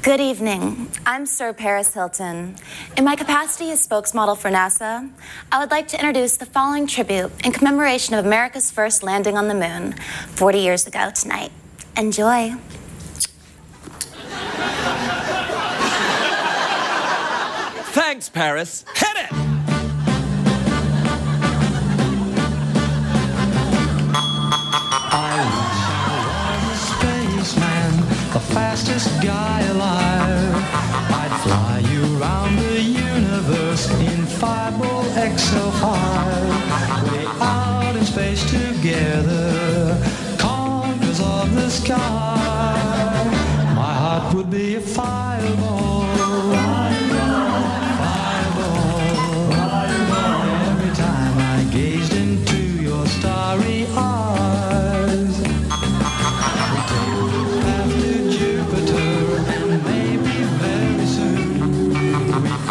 Good evening. I'm Sir Paris Hilton. In my capacity as spokesmodel for NASA, I would like to introduce the following tribute in commemoration of America's first landing on the moon 40 years ago tonight. Enjoy. Thanks, Paris. Hit it! The fastest guy alive. I'd fly you around the universe in 5XO5. Way out in space together, conquerors of the sky. My heart would be a fireball, fireball, fireball. Every time I gazed into your starry eyes.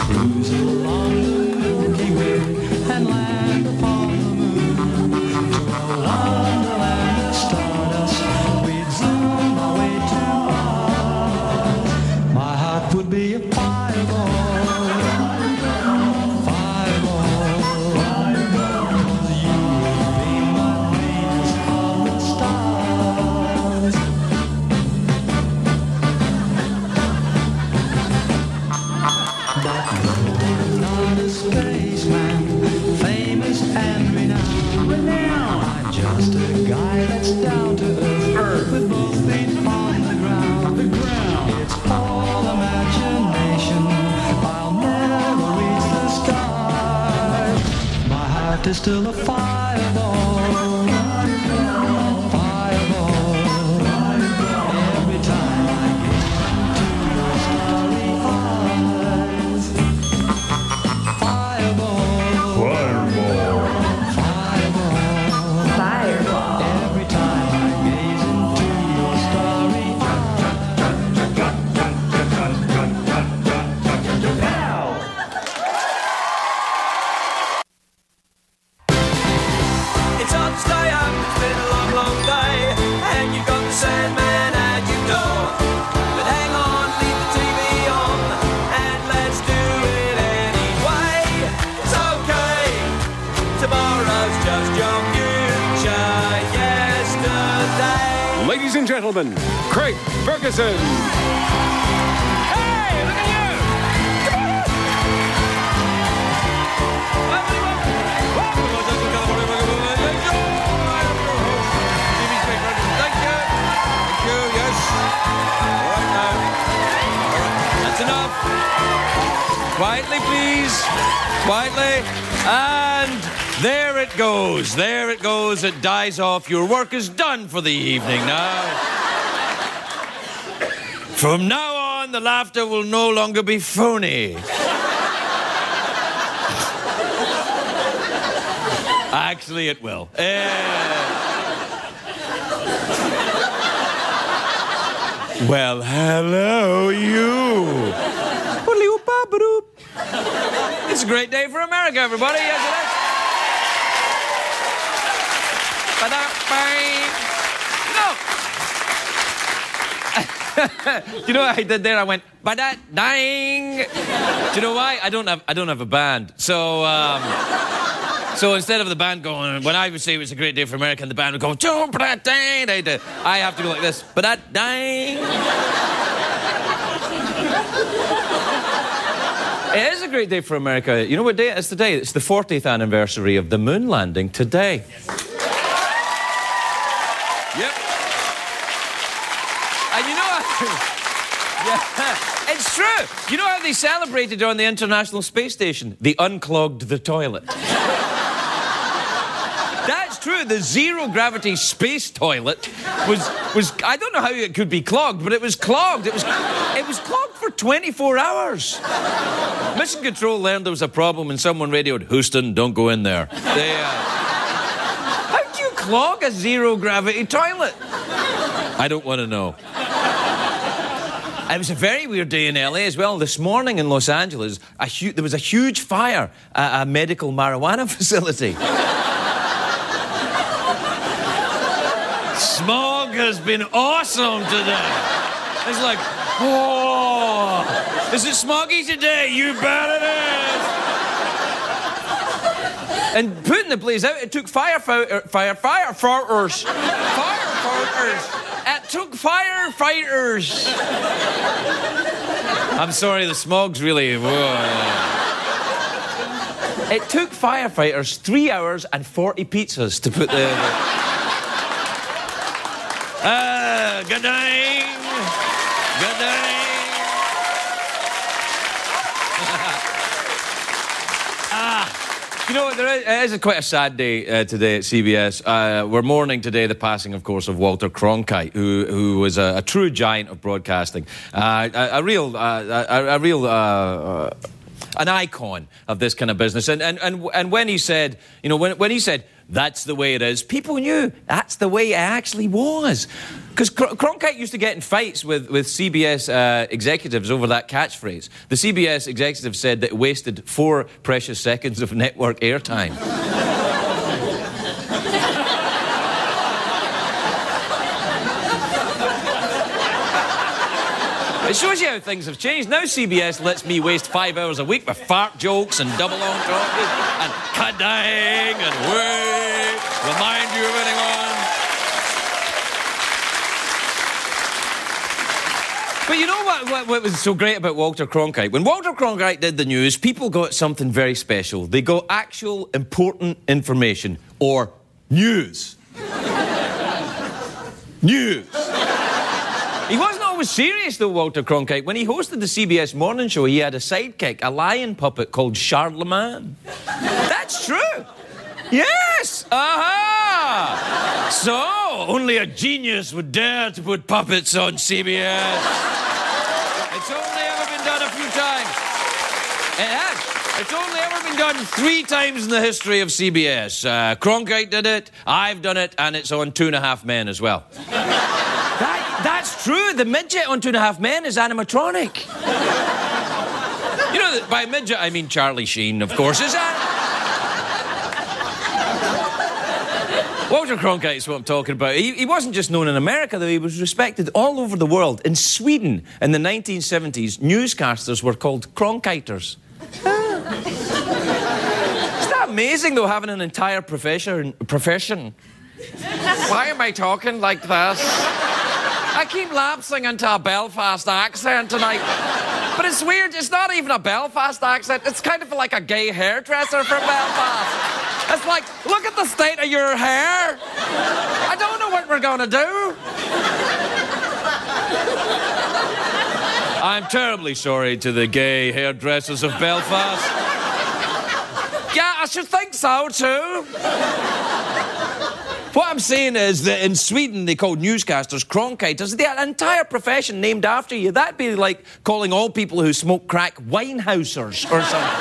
Cruise along the Milky Way and land upon the moon. To a wonderland of stardust, we'd zoom our way to Mars. My heart would be a fireball, fireball, fireball. 'Cause you would be my Venus of the stars. But no, I'm not a spaceman, famous and renowned. I'm just a guy that's down to earth, with both feet on the ground. It's all imagination, I'll never reach the sky. My heart is still a fireball, fireball. Every time I get into your starry eyes. Every time I gaze into your starry It's hard to stay up, it's been a long, long day, and you've got the Sandman at your door. But hang on, leave the TV on, and let's do it anyway. It's okay, tomorrow's just your future yesterday. Ladies and gentlemen, Craig Ferguson. Hey, look at you! Thank you. Thank you, yes. All right now. All right. That's enough. Quietly, please. Quietly. And there it goes. There it goes. It dies off. Your work is done for the evening now. From now on, the laughter will no longer be phony. Actually, it will. Well, hello, you. It's a great day for America, everybody. Yes, it is. Do you know what I did there? I went, ba-da-dang. Do you know why? I don't have a band. So instead of the band going, when I would say it was a great day for America, and the band would go, ba-da-dang, I have to go like this, ba-da-dang. It is a great day for America. You know what day it is today? It's the 40th anniversary of the moon landing today. Yep. And you know how... Yeah, it's true. You know how they celebrated on the International Space Station? They unclogged the toilet. That's true. The zero-gravity space toilet was... I don't know how it could be clogged, but it was clogged. It was clogged for 24 hours. Mission Control learned there was a problem and someone radioed, Houston, don't go in there. How do you clog a zero-gravity toilet? I don't want to know. It was a very weird day in LA as well. This morning in Los Angeles, there was a huge fire at a medical marijuana facility. Smog has been awesome today. It's like Oh, is it smoggy today? You bet it is. And putting the blaze out, it took firefighters. It took firefighters. I'm sorry, the smog's really... Whoa. It took firefighters 3 hours and 40 pizzas to put the... Good day. Good day. You know, it is quite a sad day today at CBS. We're mourning today the passing, of course, of Walter Cronkite, who was a true giant of broadcasting, an icon of this kind of business. And when he said, you know, when he said, that's the way it is, people knew that's the way it actually was. Because Cronkite used to get in fights with CBS executives over that catchphrase. The CBS executive said that it wasted 4 precious seconds of network airtime. It shows you how things have changed. Now CBS lets me waste 5 hours a week with fart jokes and double entendres and cudding and wait, remind you of anything on. But you know what was so great about Walter Cronkite? When Walter Cronkite did the news, people got something very special. They got actual important information, or news. News. He wasn't always serious, though, Walter Cronkite. When he hosted the CBS morning show, he had a sidekick, a lion puppet called Charlemagne. That's true. Yes! Aha! So, only a genius would dare to put puppets on CBS. It's only ever been done a few times. It has. It's only ever been done 3 times in the history of CBS. Cronkite did it, I've done it, and it's on 2.5 Men as well. That's true. The midget on 2.5 Men is animatronic. You know, by midget, I mean Charlie Sheen, of course. Is that? Walter Cronkite is what I'm talking about. He wasn't just known in America, though. He was respected all over the world. In Sweden, in the 1970s, newscasters were called Cronkiters. Isn't that amazing, though, having an entire profession? Why am I talking like this? I keep lapsing into a Belfast accent tonight. But it's weird, it's not even a Belfast accent. It's kind of like a gay hairdresser from Belfast. It's like, look at the state of your hair. I don't know what we're going to do. I'm terribly sorry to the gay hairdressers of Belfast. Yeah, I should think so, too. What I'm saying is that in Sweden, they call newscasters Cronkiters. The entire profession named after you. That'd be like calling all people who smoke crack Winehousers or something.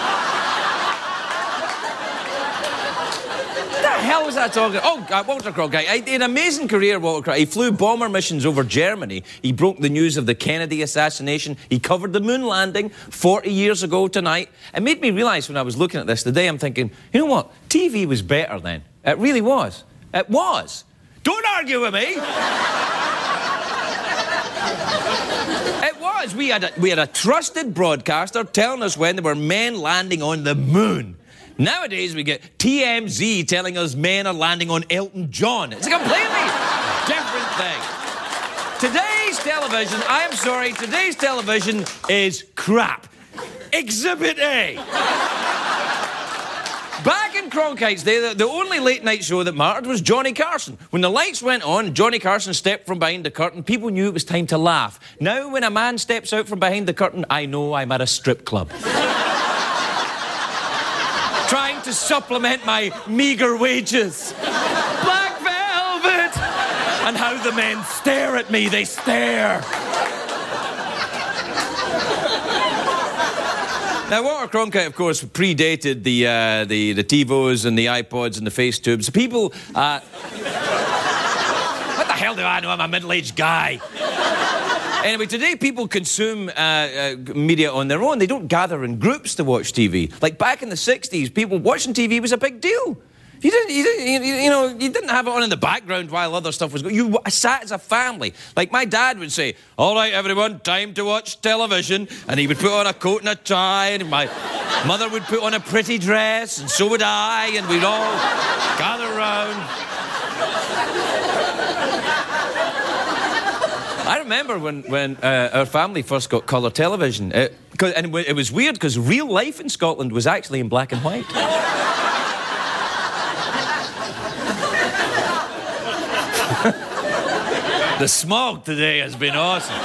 What the hell was that talking? Oh, Walter Cronkite. An amazing career, Walter Cronkite. He flew bomber missions over Germany. He broke the news of the Kennedy assassination. He covered the moon landing 40 years ago tonight. It made me realise when I was looking at this today, I'm thinking, you know what? TV was better then. It really was. It was. Don't argue with me. It was. We had a trusted broadcaster telling us when there were men landing on the moon. Nowadays, we get TMZ telling us men are landing on Elton John. It's a completely different thing. Today's television, I'm sorry, today's television is crap. Exhibit A. Back in Cronkite's day, the only late-night show that mattered was Johnny Carson. When the lights went on, Johnny Carson stepped from behind the curtain, people knew it was time to laugh. Now, when a man steps out from behind the curtain, I know I'm at a strip club. Trying to supplement my meagre wages. Black velvet! And how the men stare at me, they stare. Now, Walter Cronkite, of course, predated the TiVos and the iPods and the face tubes. People, what the hell do I know? I'm a middle-aged guy. Anyway, today people consume media on their own. They don't gather in groups to watch TV. Like back in the 60s, people watching TV was a big deal. You didn't have it on in the background while other stuff was going. You sat as a family. Like my dad would say, "All right, everyone, time to watch television," and he would put on a coat and a tie, and my mother would put on a pretty dress, and so would I, and we'd all gather round. I remember when our family first got colour television, and it was weird because real life in Scotland was actually in black and white. The smog today has been awesome.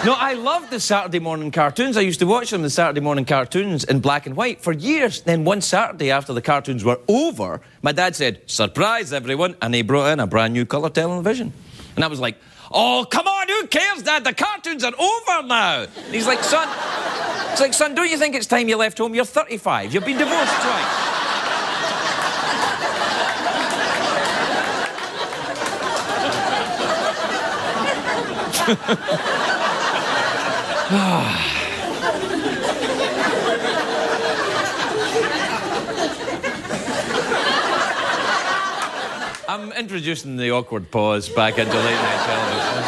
No, I loved the Saturday morning cartoons. I used to watch them, the Saturday morning cartoons, in black and white for years. Then one Saturday after the cartoons were over, my dad said, "Surprise, everyone," and he brought in a brand new colour television. And I was like, "Oh, come on, who cares, Dad? The cartoons are over now." And he's like, "Son," it's like, "Son, don't you think it's time you left home? You're 35. You've been divorced twice." I'm introducing the awkward pause back into late night television.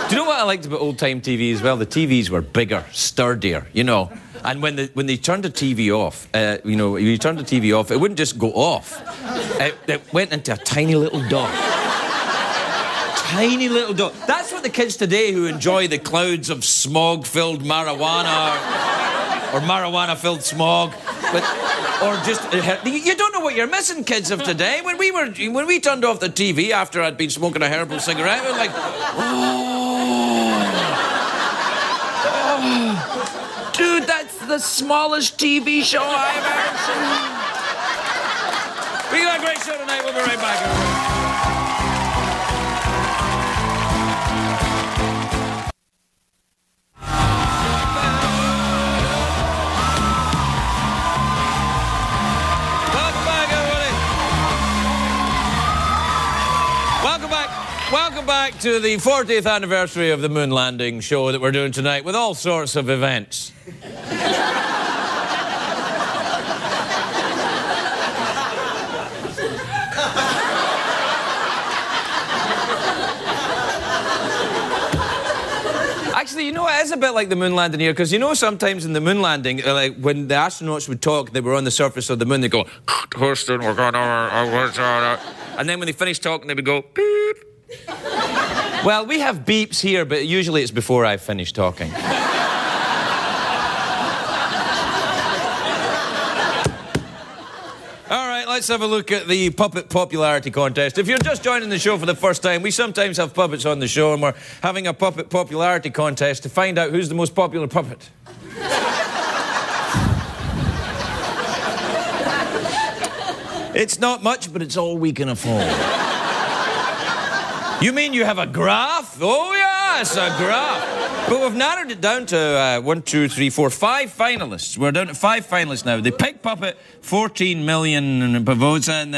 Do you know what I liked about old-time TV as well? The TVs were bigger, sturdier, you know. And when they turned the TV off, you turned the TV off, it wouldn't just go off. It went into a tiny little dot. Tiny little dot. That's what the kids today who enjoy the clouds of smog-filled marijuana or marijuana-filled smog, or just you don't know what you're missing, kids of today. When we turned off the TV after I'd been smoking a herbal cigarette, we were like, dude, that's the smallest TV show I've ever seen. We got a great show tonight. We'll be right back, everybody. Welcome back to the 40th anniversary of the moon landing show that we're doing tonight with all sorts of events. Actually, you know, it is a bit like the moon landing here, because you know sometimes in the moon landing, like when the astronauts would talk, they were on the surface of the moon, they go, "Houston, we're going over," and then when they finished talking, they would go, "Beep." Well, we have beeps here, but usually it's before I've finished talking. All right, let's have a look at the puppet popularity contest. If you're just joining the show for the first time, we sometimes have puppets on the show, and we're having a puppet popularity contest to find out who's the most popular puppet. It's not much, but it's all we can afford. You mean you have a graph? Oh, yes, a graph. But we've narrowed it down to 1, 2, 3, 4, 5 finalists. We're down to 5 finalists now. The pig puppet, 14 million votes, and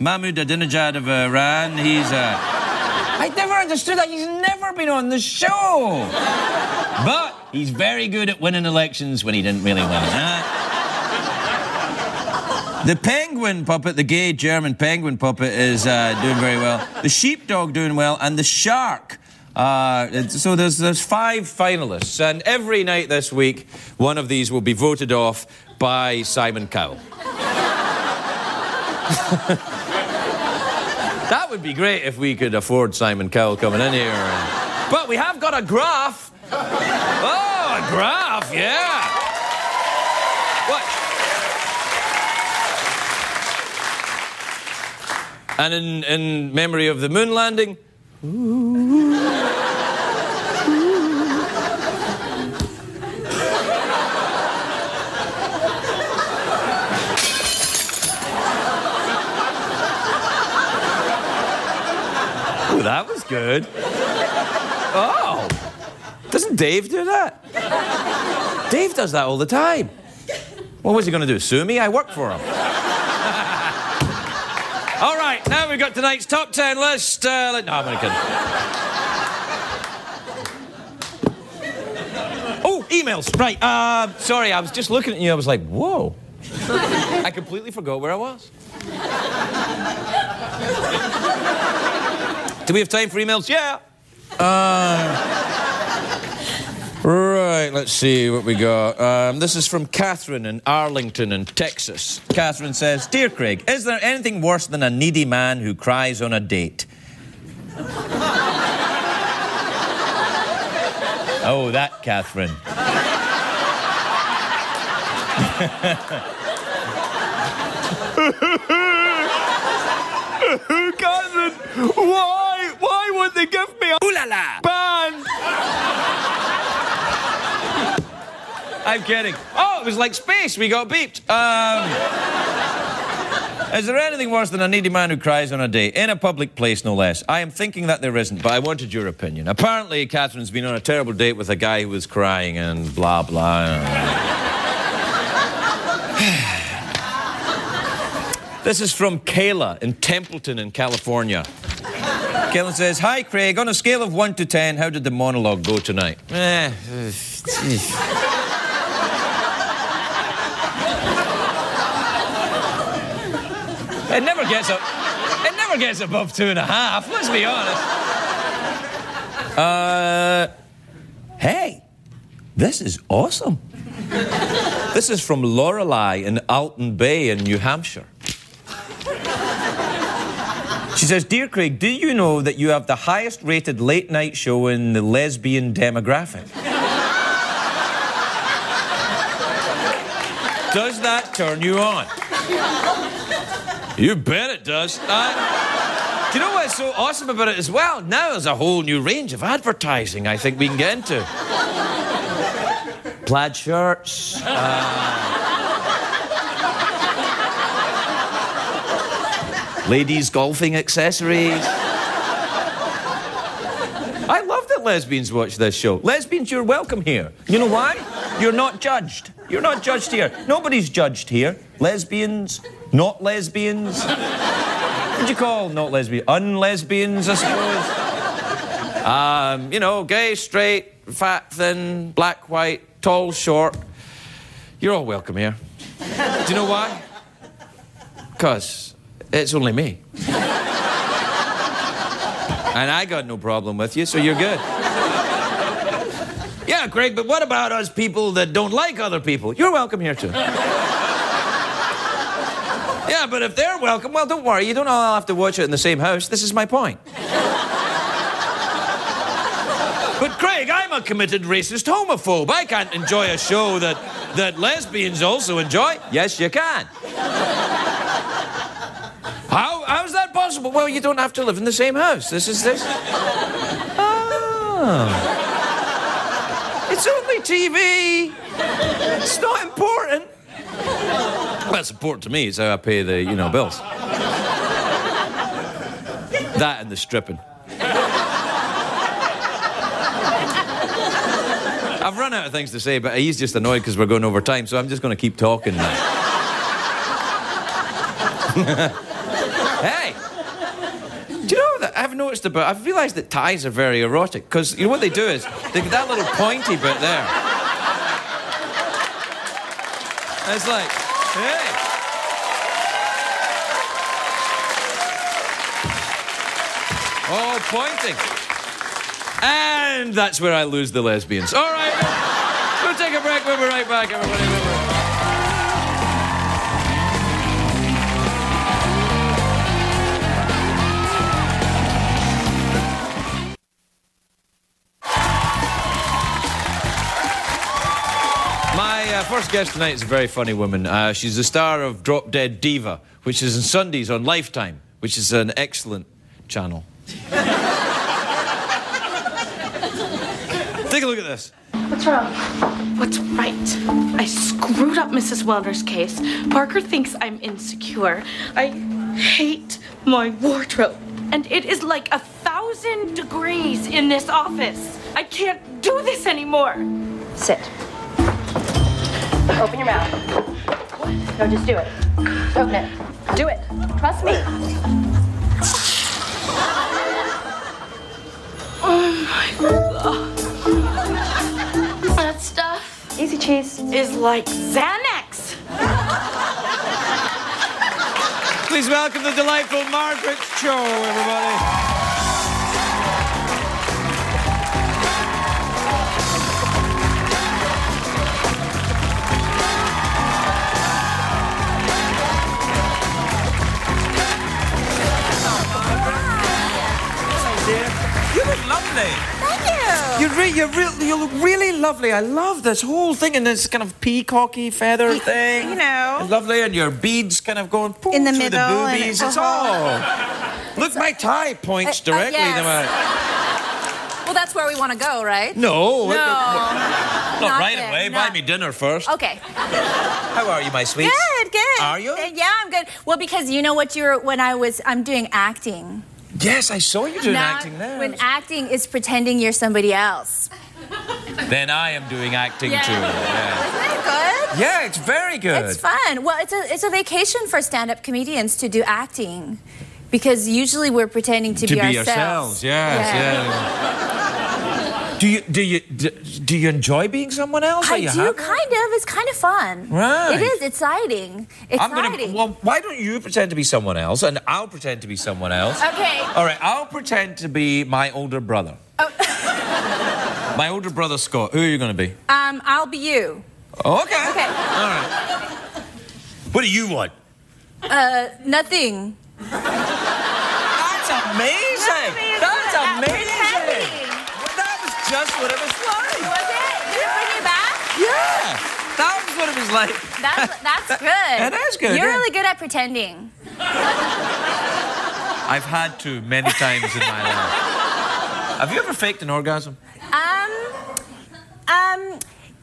Mahmoud Ahmadinejad of Iran, he's... I never understood that. He's never been on the show. But he's very good at winning elections when he didn't really win. The penguin puppet, the gay German penguin puppet, is doing very well. The sheepdog doing well, and the shark. So there's 5 finalists, and every night this week, one of these will be voted off by Simon Cowell. That would be great if we could afford Simon Cowell coming in here. But we have got a graph. Oh, a graph, yeah. What? And in memory of the moon landing... Oh, that was good. Oh. Doesn't Dave do that? Dave does that all the time. What was he going to do, sue me? I work for him. All right, now we've got tonight's top 10 list. No, I'm only kidding. emails. Right, sorry, I was just looking at you. I was like, whoa. I completely forgot where I was. Do we have time for emails? Yeah. Right, let's see what we got. This is from Catherine in Arlington in Texas. Catherine says, Dear Craig, is there anything worse than a needy man who cries on a date? Oh, that Catherine. Catherine, why would they give me a ooh-la-la band? I'm kidding. Oh, it was like space. We got beeped. Is there anything worse than a needy man who cries on a date? In a public place, no less. I am thinking that there isn't, but I wanted your opinion. Apparently, Catherine's been on a terrible date with a guy who was crying and blah, blah. This is from Kayla in Templeton in California. Kayla says, Hi, Craig. On a scale of 1 to 10, how did the monologue go tonight? It never gets above 2.5, let's be honest. Hey, this is awesome. This is from Lorelei in Alton Bay in New Hampshire. She says, Dear Craig, do you know that you have the highest rated late night show in the lesbian demographic? Does that turn you on? You bet it does. Do you know what's so awesome about it as well? Now there's a whole new range of advertising I think we can get into. Plaid shirts. Ladies' golfing accessories. I love that lesbians watch this show. Lesbians, you're welcome here. You know why? You're not judged. You're not judged here. Nobody's judged here. Lesbians, not lesbians. What'd you call not lesbian? Unlesbians, I suppose. You know, gay, straight, fat, thin, black, white, tall, short. You're all welcome here. Do you know why? Because it's only me. And I got no problem with you, so you're good. Yeah, Craig, but what about us people that don't like other people? You're welcome here, too. Yeah, but if they're welcome, well, don't worry. You don't all have to watch it in the same house. This is my point. But, Craig, I'm a committed racist homophobe. I can't enjoy a show that lesbians also enjoy. Yes, you can. How's that possible? Well, you don't have to live in the same house. This. Oh. It's only TV. It's not important. Well, it's important to me. It's how I pay the, bills. That and the stripping. I've run out of things to say, but he's just annoyed because we're going over time, so I'm just going to keep talking now. Hey! Do you know that I've realised that ties are very erotic, because you know what they do is, they get that little pointy bit there. It's like, hey! Oh, pointing. And that's where I lose the lesbians. All right, we'll take a break. We'll be right back, everybody. My first guest tonight is a very funny woman. She's the star of Drop Dead Diva, which is on Sundays on Lifetime, which is an excellent channel. Take a look at this. What's wrong? What's right? I screwed up Mrs. Welner's case. Parker thinks I'm insecure. I hate my wardrobe. And it is like 1,000 degrees in this office. I can't do this anymore. Sit. Open your mouth. No, just do it. Open it. Do it. Trust me. Oh my God. That stuff Easy cheese. is like Xanax. Please welcome the delightful Margaret Cho, everybody. You look lovely. Thank you. You look really lovely. I love this whole thing and this kind of peacocky feather thing. You know. It's lovely, and your beads kind of going In the through middle, the and boobies. it's It's all. Look, my tie points directly yes. to my. Well, that's where we want to go, right? No. No. Not right there, away. not- Buy me dinner first. Okay. How are you, my sweet? Good. Are you? Yeah, I'm good. Well, because you know what I'm doing acting. Yes, I saw you doing Now, acting there. when acting is pretending you're somebody else. Then I am doing acting Yeah. too. Yeah. Isn't that good? Yeah, it's very good. It's fun. Well, it's a vacation for stand-up comedians to do acting, because usually we're pretending to be ourselves. Yes, yeah. Do you enjoy being someone else? Are I you do, happy? kind of. It's kind of fun. Right. It is exciting. Well, why don't you pretend to be someone else, and I'll pretend to be someone else. Okay. All right, I'll pretend to be my older brother. Oh. My older brother, Scott. Who are you going to be? I'll be you. Oh, okay. Okay. All right. What do you want? Nothing. That's amazing. That's amazing. Well, that was just what it was like. Was it? Did it bring you back? Yeah. That was what it was like. That's good. It is good, You're yeah. really good at pretending. I've had to many times in my life. Have you ever faked an orgasm?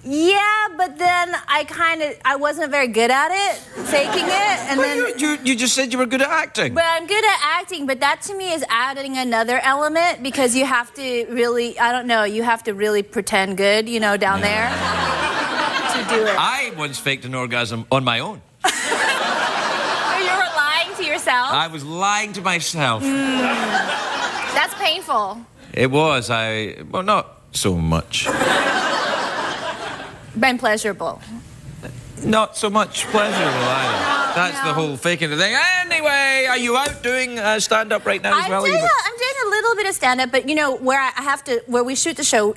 Yeah, but then I wasn't very good at it, faking it, and then. You just said you were good at acting. But I'm good at acting, but that to me is adding another element, because you have to really, I don't know, you have to really pretend good, down there to do it. I once faked an orgasm on my own. You were lying to yourself? I was lying to myself. That's painful. It was. Well, not so much. And pleasurable. Not so much pleasurable either. That's the no. whole faking the thing. Anyway, are you out doing stand-up right now as well? I'm doing a little bit of stand-up, but where we shoot the show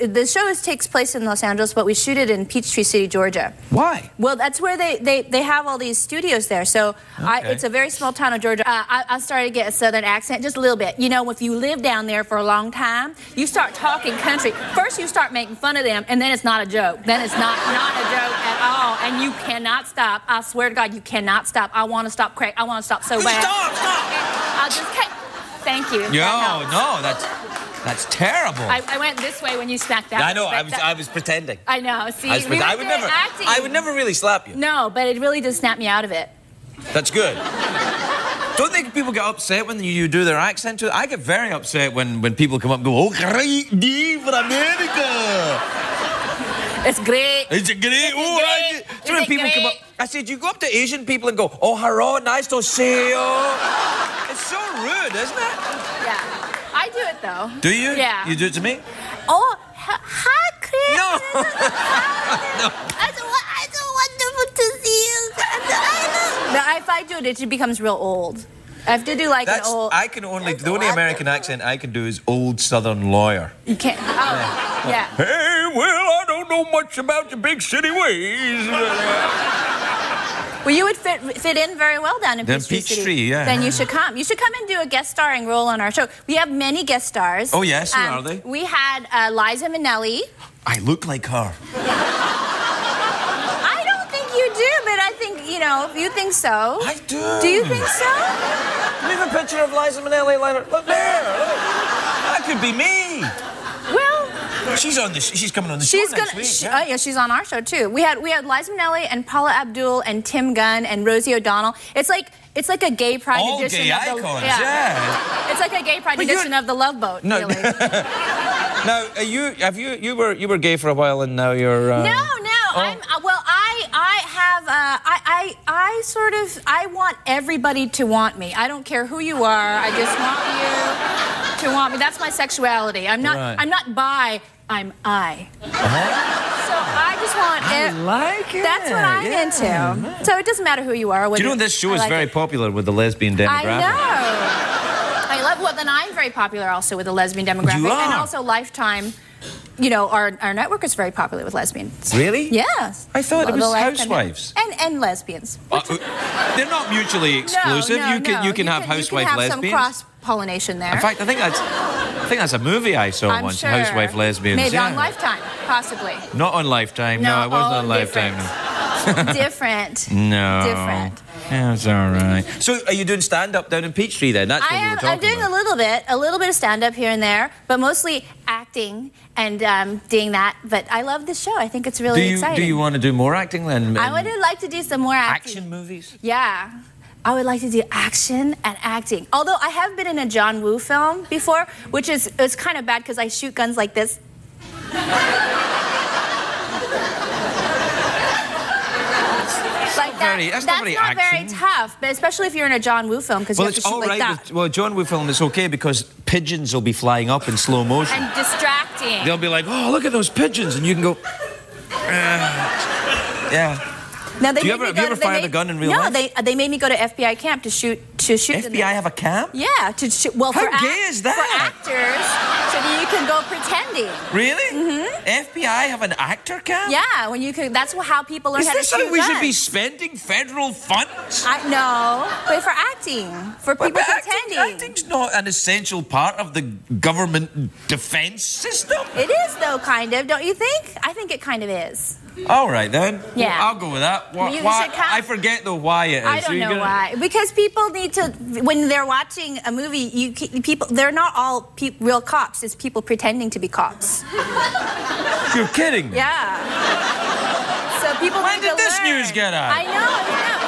takes place in Los Angeles, but we shoot it in Peachtree City, Georgia. Why? Well, that's where they have all these studios there. So Okay. it's a very small town of Georgia. I started to get a southern accent, just a little bit. If you live down there for a long time, you start talking country. First, you start making fun of them, and then it's not a joke. Then it's not a joke at all, and you cannot stop. I swear to God, you cannot stop. I want to stop, Craig. I want to stop so bad. Stop! I just can't. Thank you. No, that's terrible. I went this way when you smacked that. I know. I was pretending. I know. See, I would never really slap you. No, but it really does snap me out of it. That's good. Don't think people get upset when you do their accent to it? I get very upset when people come up and go, "Oh, great day for America." It's great. It's a great. So when people come up, I said, you go up to Asian people and go, "Oh, hello, nice to see you." It's so rude, isn't it? Yeah. I do it though. Do you? Yeah. You do it to me? Oh, hi, Chris. No. No. It's so wonderful to see you. No, if I do it, it becomes real old. I have to do like an old. The only American accent I can do is old Southern lawyer. You can't. Oh, yeah. Hey, well, I don't know much about the big city ways. Well, you would fit in very well down in Peachtree City. Peachtree, yeah. Then you should come. You should come and do a guest starring role on our show. We have many guest stars. Oh, yes, who are they? We had Liza Minnelli. I look like her. I don't think you do, but I think, if you think so. I do. Do you think so? Leave a picture of Liza Minnelli. Look there. Look. That could be me. Well, she's coming on the show next week. Oh yeah, she's on our show too. We had Liza Minnelli and Paula Abdul and Tim Gunn and Rosie O'Donnell. It's like a gay pride All edition gay of the icons, yeah. It's like a gay pride edition of the Love Boat. No. Really. Now, you were gay for a while, and now you're. No. I want everybody to want me. I don't care who you are. I just want you to want me. That's my sexuality. I'm not bi. I'm I. So I just just want I like it. That's what I'm into. So it doesn't matter who you are. Do you know this show is very popular with the lesbian demographic? I know. I love. Well, then I'm very popular also with the lesbian demographic, You are? and also Lifetime. You know, our network is very popular with lesbians. Really? Yes. I thought it The was Lifetime housewives. and lesbians. They're not mutually exclusive. No, you can have housewife you can have lesbians. some cross-pollination there. In fact, I think that's a movie I saw I'm once. sure. Housewife lesbians. Maybe yeah. on Lifetime, possibly. Not on Lifetime. No, it wasn't on Lifetime. Different. No. Different. Yeah, it's all right. So, are you doing stand-up down in Peachtree then? That's what we were talking I'm doing about. a little bit of stand-up here and there, but mostly acting and doing that. But I love this show. I think it's really exciting. Do you want to do more acting then? I would like to do some more acting. Action movies? Yeah. I would like to do action and acting. Although I have been in a John Woo film before, which is it's kind of bad because I shoot guns like this. That's not very very action. tough, but especially if you're in a John Woo film because you have to shoot like that. Well, John Woo film is okay because pigeons will be flying up in slow motion. And distracting. They'll be like, oh, look at those pigeons, and you can go, yeah. Now, Have you ever fired a gun in real life? No, they made me go to FBI camp to shoot. FBI have a camp? Yeah, to shoot. Well, How gay is that? For actors, so that you can go pretending. Really? Mm-hmm. FBI have an actor camp? Yeah, when you could. That's how people learn how to shoot Is this how we should be guns. spending federal funds? I know, but for acting, for people pretending. Acting's not an essential part of the government defense system. It is, though, kind of. Don't you think? I think it kind of is. All right, then. Yeah. Well, I'll go with that. You should come. I forget, though, why it is. I don't know why. Because people need to, when they're watching a movie, they're not all real cops. It's people pretending to be cops. You're kidding me. Yeah. So people When need to did this learn. news get out? I know, isn't that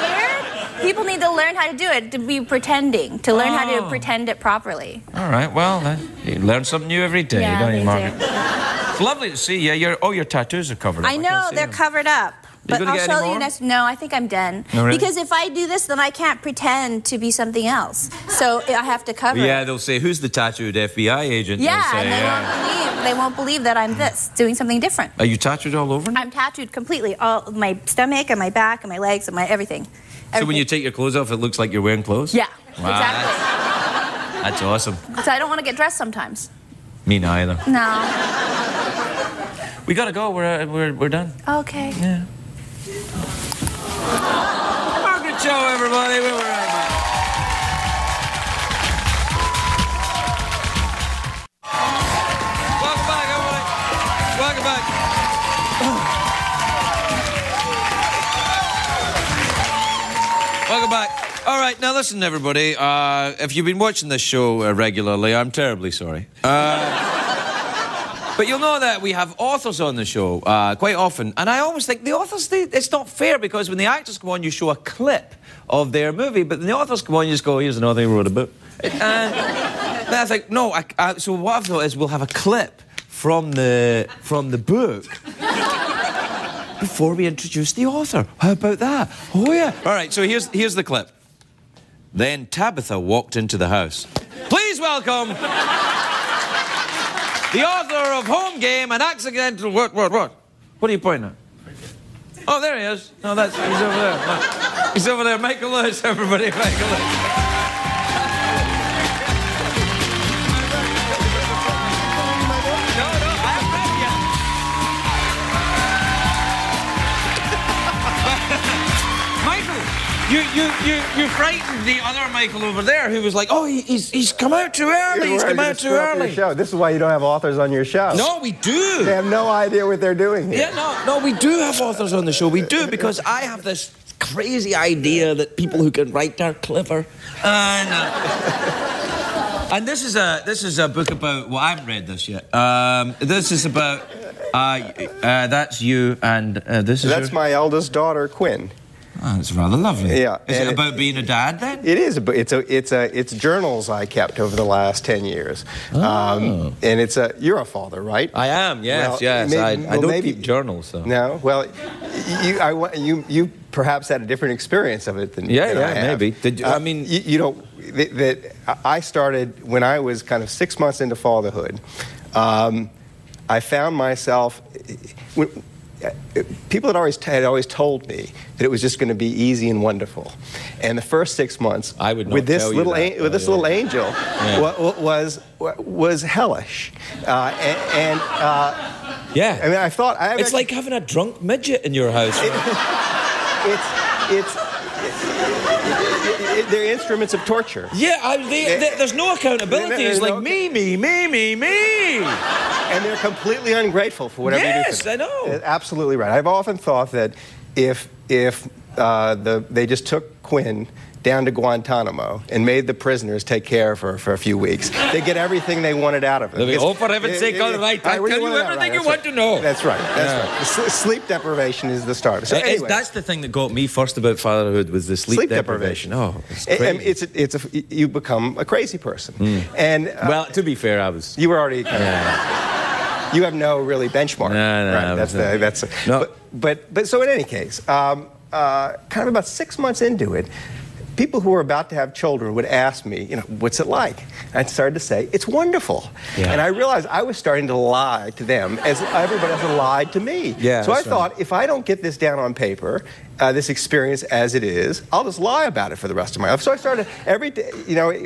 weird? People need to learn how to do it, to be pretending, to learn how to pretend it properly. All right, well, you learn something new every day, Yeah, don't you, they Margaret? do. It's lovely to see you. Your tattoos are covered up. I know, can't see they're them. covered up. But gonna I'll get show any you more? next. No, I think I'm done. Oh, really? Because if I do this, then I can't pretend to be something else. So I have to cover Yeah, it. they'll say, who's the tattooed FBI agent? Yeah, They'll say, and they won't believe that I'm doing something different. Are you tattooed all over? I'm tattooed completely, all my stomach and my back and my legs and my everything. So when you take your clothes off, it looks like you're wearing clothes? Yeah, Wow, exactly. That's awesome. So I don't want to get dressed sometimes. Me neither. No. We gotta go. We're done. Okay. Yeah. Margaret Cho, everybody. We were right back. Welcome back, everybody. Welcome back. Welcome back. All right, now listen, everybody. If you've been watching this show regularly, I'm terribly sorry. But you'll know that we have authors on the show quite often. And I always think the authors, it's not fair because when the actors come on, you show a clip of their movie. But when the authors come on, you just go, here's another thing who wrote a book. And then I think, no, so what I've thought is we'll have a clip from the book before we introduce the author. How about that? Oh, yeah. All right, so here's the clip. Then Tabitha walked into the house. Please welcome... the author of Home Game and Accidental... What? What are you pointing at? Oh, there he is. No, he's over there. He's over there. Michael Lewis, everybody. Michael Lewis. No, I haven't read it yet. Michael, you frightened the other Michael over there who was like, oh, he's come out too early. He's come out too early. Show. This is why you don't have authors on your show. No, we do. They have no idea what they're doing here. Yeah, no, we do have authors on the show. We do, because I have this crazy idea that people who can write are clever. And this is a book about... Well, I haven't read this yet. This is about... that's you, and this is That's my eldest daughter, Quinn. Oh, it's rather lovely. Yeah. Is it about being a dad, then? It is. It's journals I kept over the last 10 years. Oh. And you're a father, right? I am, yes, Well, yes. I don't keep journals, so... No? Well, you perhaps had a different experience of it than I have. Maybe. I started when I was kind of 6 months into fatherhood. I found myself... people had always told me that it was just going to be easy and wonderful, and the first 6 months with this little angel was hellish, yeah. I mean, I thought it's like having a drunk midget in your house. They're instruments of torture. Yeah, there's no accountability. It's like me. And they're completely ungrateful for whatever you do. Yes, I know. Absolutely right. I've often thought that if they just took Quinn down to Guantanamo and made the prisoners take care of her for a few weeks, they get everything they wanted out of them. Oh, for heaven's sake, all right. I'll tell you everything you want to know. That's right. That's right. Sleep deprivation is the start. So anyway, that's the thing that got me first about fatherhood, was the sleep deprivation. Oh, it's crazy. You become a crazy person. And well, to be fair, you were already you have no really benchmark. No. But so in any case, kind of about 6 months into it, people who were about to have children would ask me, what's it like? And I started to say, it's wonderful. Yeah. And I realized I was starting to lie to them as everybody else had lied to me. Yeah, so I thought, if I don't get this down on paper, this experience as it is, I'll just lie about it for the rest of my life. So I started every day,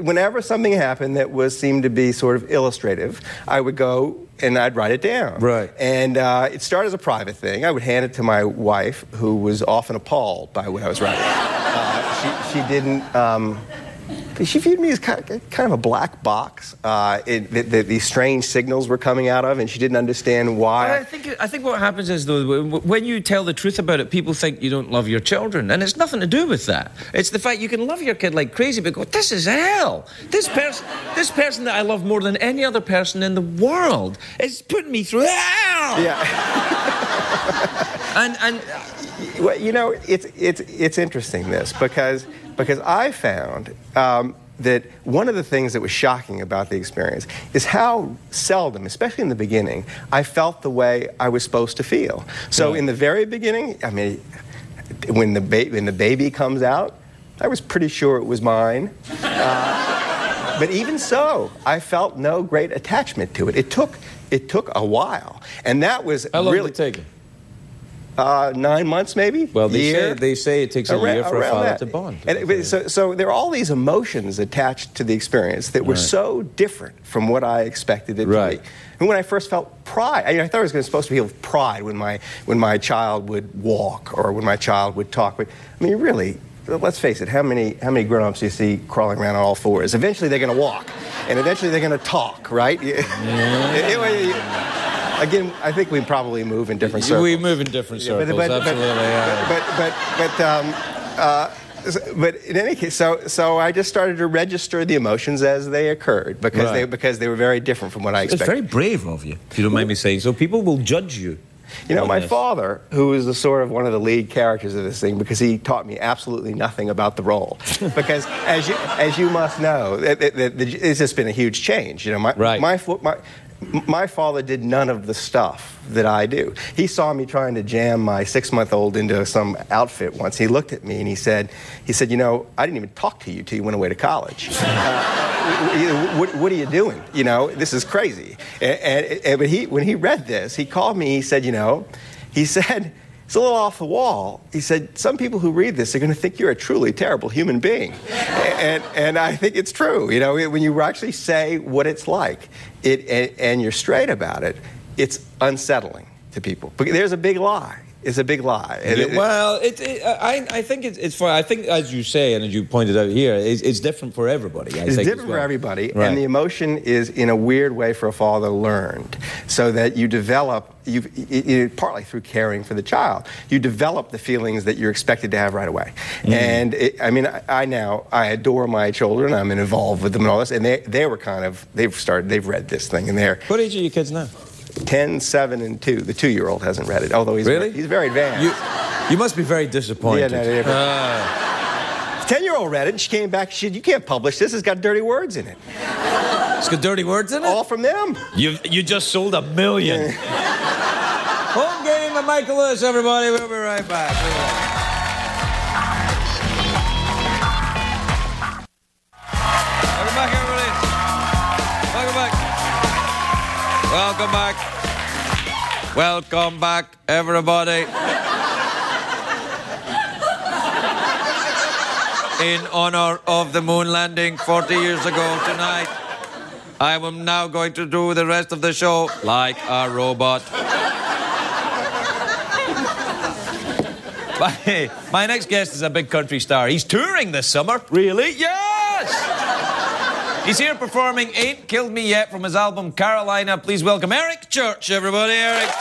whenever something happened that seemed to be sort of illustrative, I would go and I'd write it down. Right. And it started as a private thing. I would hand it to my wife, who was often appalled by what I was writing. She didn't. She viewed me as kind of a black box these strange signals were coming out of, and she didn't understand why. I think what happens is, though, when you tell the truth about it, people think you don't love your children, and it's nothing to do with that. It's the fact you can love your kid like crazy, but go, this is hell. This person that I love more than any other person in the world is putting me through hell. Yeah. and well, it's interesting because I found that one of the things that was shocking about the experience is how seldom, especially in the beginning, I felt the way I was supposed to feel. So in the very beginning, I mean, when the baby comes out, I was pretty sure it was mine. But even so, I felt no great attachment to it. It took a while, and that was how long did it take? 9 months, maybe. Well, they say it takes a year for a father to bond. And so there are all these emotions attached to the experience that were so different from what I expected it to be. And when I first felt pride, I thought I was supposed to feel pride when my child would walk or when my child would talk. But I mean, really, let's face it. How many grown-ups do you see crawling around on all fours? Eventually, they're going to walk, and eventually, they're going to talk, right? Again, I think we probably move in different circles. We move in different circles, absolutely. But in any case, so I just started to register the emotions as they occurred because they were very different from what I expected. It's very brave of you, if you don't mind me saying so. People will judge you. My father, who is the one of the lead characters of this thing, because he taught me absolutely nothing about the role. Because as you must know, it's just been a huge change. My father did none of the stuff that I do. He saw me trying to jam my 6-month-old into some outfit once. He looked at me and he said, I didn't even talk to you till you went away to college. What are you doing? This is crazy. But when he read this, he called me. He said, it's a little off the wall. He said, some people who read this are going to think you're a truly terrible human being. And I think it's true. When you actually say what it's like, and you're straight about it, it's unsettling to people. But there's a big lie. It's a big lie. I think it's fine. I think, as you say, and as you pointed out here, it's different for everybody. It's different for everybody, and the emotion is, in a weird way, for a father, learned, so that you develop, partly through caring for the child, you develop the feelings that you're expected to have right away. And I adore my children. I'm involved with them and all this, and they've read this thing, and they're. What age are your kids now? 10, 7, and 2. The 2-year-old hasn't read it, although he's very advanced. You must be very disappointed. Yeah, 10-year-old read it, and she came back. She said, "You can't publish this. It's got dirty words in it." It's got dirty words in it? All from them. You just sold 1 million. Home game with Michael Lewis, everybody. We'll be right back. Welcome back, everybody. Welcome back. Welcome back. Welcome back, everybody. In honor of the moon landing 40 years ago tonight, I am now going to do the rest of the show like a robot. My next guest is a big country star. He's touring this summer. Really? Yes! He's here performing Ain't Killed Me Yet from his album Carolina. Please welcome Eric Church, everybody. Eric Church.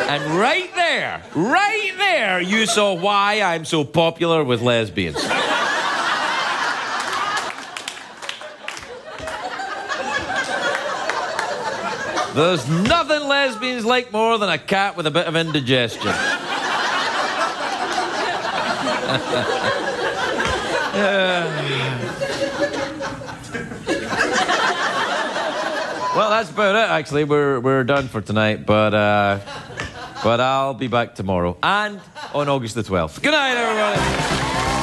And right there, you saw why I'm so popular with lesbians. There's nothing lesbians like more than a cat with a bit of indigestion. Well, that's about it, actually. We're done for tonight, but I'll be back tomorrow and on August the 12th. Good night, everybody.